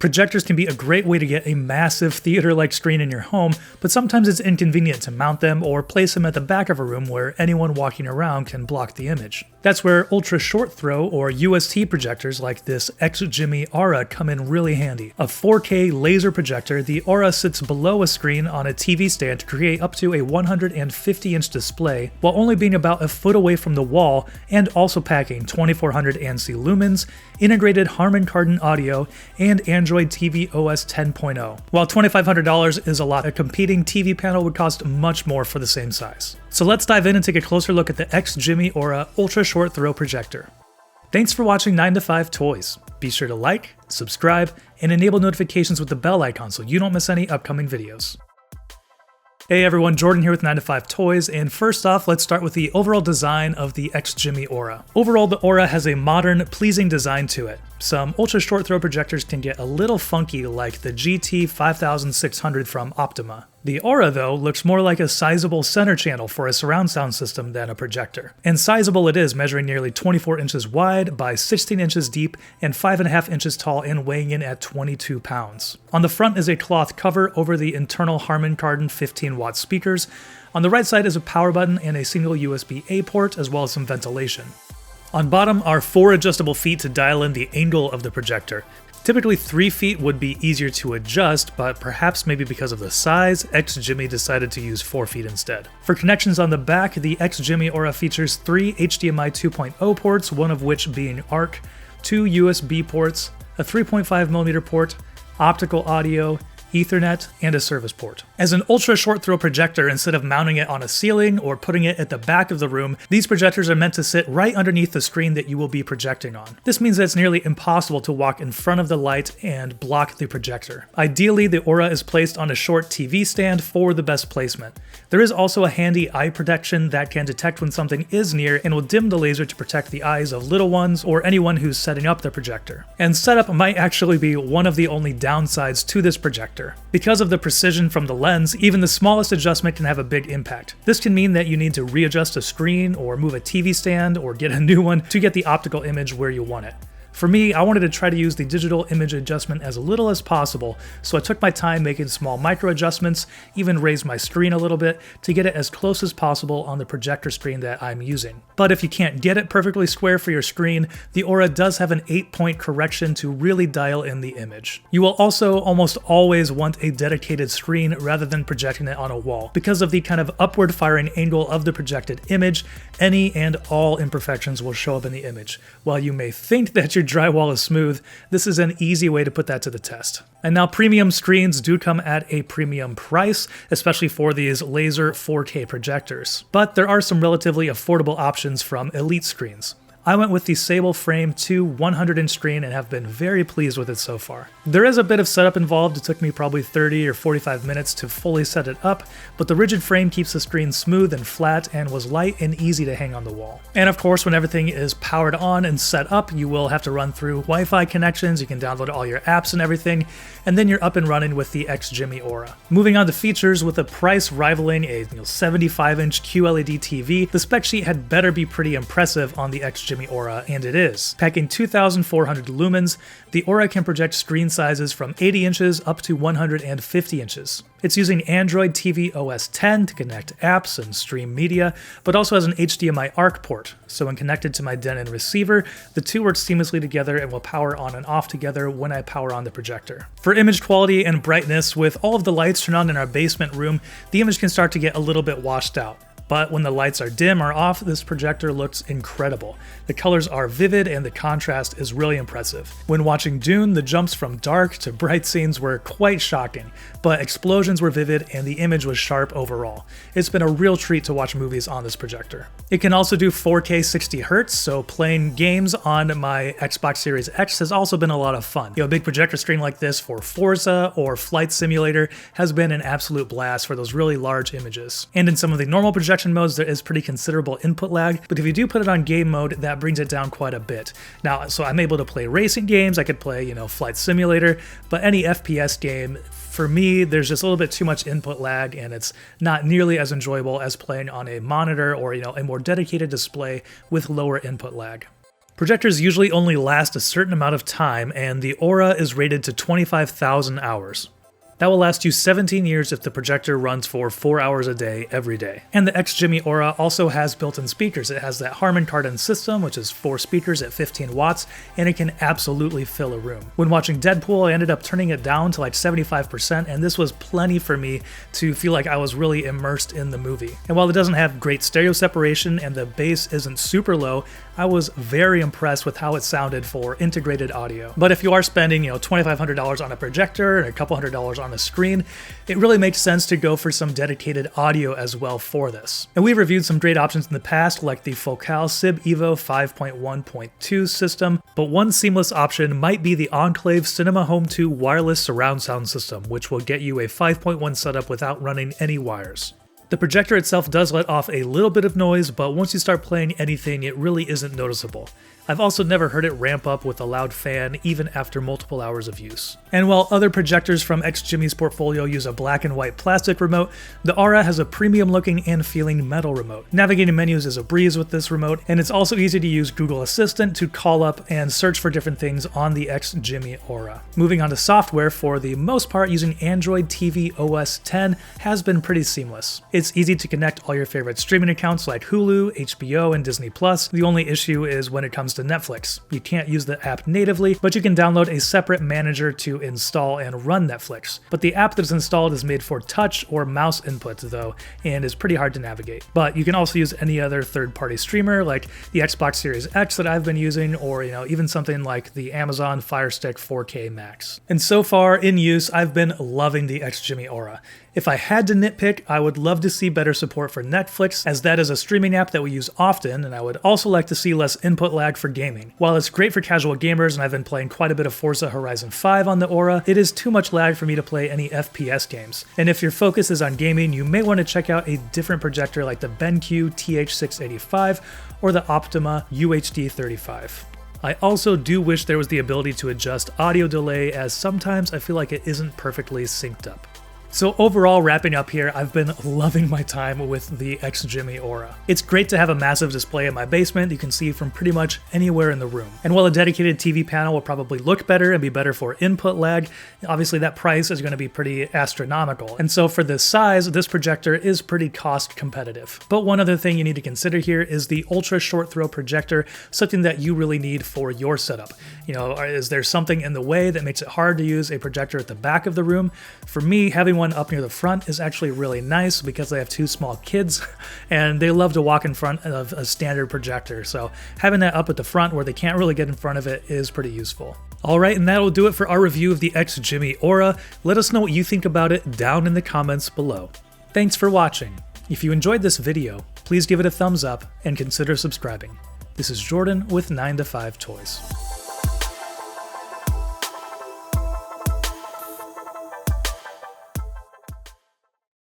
Projectors can be a great way to get a massive theater-like screen in your home, but sometimes it's inconvenient to mount them or place them at the back of a room where anyone walking around can block the image. That's where ultra short throw or UST projectors like this XGIMI Aura come in really handy. A 4K laser projector, the Aura sits below a screen on a TV stand to create up to a 150-inch display, while only being about a foot away from the wall and also packing 2400 ANSI lumens, integrated Harman Kardon audio, and Android TV OS 10.0. While $2,500 is a lot, a competing TV panel would cost much more for the same size. So let's dive in and take a closer look at the XGIMI Aura Ultra Short Throw Projector. Thanks for watching 9 to 5 Toys. Be sure to like, subscribe, and enable notifications with the bell icon so you don't miss any upcoming videos. Hey everyone, Jordan here with 9 to 5 Toys, and first off, let's start with the overall design of the XGIMI Aura. Overall, the Aura has a modern, pleasing design to it. Some ultra short throw projectors can get a little funky like the GT5600 from Optima. The Aura, though, looks more like a sizable center channel for a surround sound system than a projector. And sizable it is, measuring nearly 24 inches wide by 16 inches deep and 5.5 inches tall and weighing in at 22 pounds. On the front is a cloth cover over the internal Harman Kardon 15-watt speakers. On the right side is a power button and a single USB-A port, as well as some ventilation. On bottom are 4 adjustable feet to dial in the angle of the projector. Typically 3 feet would be easier to adjust, but perhaps maybe because of the size, XGIMI decided to use 4 feet instead. For connections on the back, the XGIMI Aura features 3 HDMI 2.0 ports, one of which being ARC, 2 USB ports, a 3.5mm port, optical audio, Ethernet, and a service port. As an ultra short throw projector, instead of mounting it on a ceiling or putting it at the back of the room, these projectors are meant to sit right underneath the screen that you will be projecting on. This means that it's nearly impossible to walk in front of the light and block the projector. Ideally, the Aura is placed on a short TV stand for the best placement. There is also a handy eye protection that can detect when something is near and will dim the laser to protect the eyes of little ones or anyone who's setting up the projector. And setup might actually be one of the only downsides to this projector. Because of the precision from the lens, even the smallest adjustment can have a big impact. This can mean that you need to readjust a screen or move a TV stand or get a new one to get the optical image where you want it. For me, I wanted to try to use the digital image adjustment as little as possible, so I took my time making small micro adjustments, even raised my screen a little bit to get it as close as possible on the projector screen that I'm using. But if you can't get it perfectly square for your screen, the Aura does have an 8-point correction to really dial in the image. You will also almost always want a dedicated screen rather than projecting it on a wall. Because of the kind of upward firing angle of the projected image, any and all imperfections will show up in the image. While you may think that your drywall is smooth, this is an easy way to put that to the test. And now premium screens do come at a premium price, especially for these laser 4K projectors. But there are some relatively affordable options from Elite screens. I went with the Sable Frame 2 100-inch screen and have been very pleased with it so far. There is a bit of setup involved. It took me probably 30 or 45 minutes to fully set it up, but the rigid frame keeps the screen smooth and flat and was light and easy to hang on the wall. And of course, when everything is powered on and set up, you will have to run through Wi-Fi connections, you can download all your apps and everything, and then you're up and running with the XGIMI Aura. Moving on to features, with a price rivaling a 75-inch QLED TV, the spec sheet had better be pretty impressive on the XGIMI Aura, and it is. Packing 2,400 lumens, the Aura can project screen sizes from 80 inches up to 150 inches. It's using Android TV OS 10 to connect apps and stream media, but also has an HDMI ARC port, so when connected to my Denon receiver, the two work seamlessly together and will power on and off together when I power on the projector. For image quality and brightness, with all of the lights turned on in our basement room, the image can start to get a little bit washed out. But when the lights are dim or off, this projector looks incredible. The colors are vivid and the contrast is really impressive. When watching Dune, the jumps from dark to bright scenes were quite shocking, but explosions were vivid and the image was sharp overall. It's been a real treat to watch movies on this projector. It can also do 4K 60Hz, so playing games on my Xbox Series X has also been a lot of fun. A big projector screen like this for Forza or Flight Simulator has been an absolute blast for those really large images. And in some of the normal projection modes, there is pretty considerable input lag, but if you do put it on game mode, that brings it down quite a bit. Now, so I'm able to play racing games, I could play, Flight Simulator, but any FPS game, for me, there's just a little bit too much input lag, and it's not nearly as enjoyable as playing on a monitor or, a more dedicated display with lower input lag. Projectors usually only last a certain amount of time, and the Aura is rated to 25,000 hours. That will last you 17 years if the projector runs for 4 hours a day, every day. And the XGIMI Aura also has built-in speakers. It has that Harman Kardon system, which is 4 speakers at 15 watts, and it can absolutely fill a room. When watching Deadpool, I ended up turning it down to like 75%, and this was plenty for me to feel like I was really immersed in the movie. And while it doesn't have great stereo separation and the bass isn't super low, I was very impressed with how it sounded for integrated audio. But if you are spending, $2,500 on a projector and a couple $100 on a screen, it really makes sense to go for some dedicated audio as well for this. And we've reviewed some great options in the past, like the Focal Sib Evo 5.1.2 system, but one seamless option might be the Enclave Cinema Home 2 wireless surround sound system, which will get you a 5.1 setup without running any wires. The projector itself does let off a little bit of noise, but once you start playing anything, it really isn't noticeable. I've also never heard it ramp up with a loud fan, even after multiple hours of use. And while other projectors from XGIMI's portfolio use a black and white plastic remote, the Aura has a premium looking and feeling metal remote. Navigating menus is a breeze with this remote, and it's also easy to use Google Assistant to call up and search for different things on the XGIMI Aura. Moving on to software, for the most part, using Android TV OS X has been pretty seamless. It's easy to connect all your favorite streaming accounts like Hulu, HBO, and Disney+. The only issue is when it comes to Netflix. You can't use the app natively, but you can download a separate manager to install and run Netflix. But the app that's installed is made for touch or mouse inputs though, and is pretty hard to navigate. But you can also use any other third-party streamer like the Xbox Series X that I've been using, or even something like the Amazon Fire Stick 4K Max. And so far in use, I've been loving the XGIMI Aura. If I had to nitpick, I would love to see better support for Netflix, as that is a streaming app that we use often, and I would also like to see less input lag for gaming. While it's great for casual gamers, and I've been playing quite a bit of Forza Horizon 5 on the Aura, it is too much lag for me to play any FPS games. And if your focus is on gaming, you may want to check out a different projector like the BenQ TH685 or the Optima UHD35. I also do wish there was the ability to adjust audio delay, as sometimes I feel like it isn't perfectly synced up. So overall, wrapping up here, I've been loving my time with the XGIMI Aura. It's great to have a massive display in my basement you can see from pretty much anywhere in the room. And while a dedicated TV panel will probably look better and be better for input lag, obviously that price is going to be pretty astronomical. And so for this size, this projector is pretty cost competitive. But one other thing you need to consider here is the ultra short throw projector, something that you really need for your setup. Is there something in the way that makes it hard to use a projector at the back of the room? For me, having one up near the front is actually really nice because I have 2 small kids and they love to walk in front of a standard projector. So having that up at the front where they can't really get in front of it is pretty useful. Alright, and that'll do it for our review of the XGIMI Aura. Let us know what you think about it down in the comments below. Thanks for watching. If you enjoyed this video, please give it a thumbs up and consider subscribing. This is Jordan with 9to5 Toys.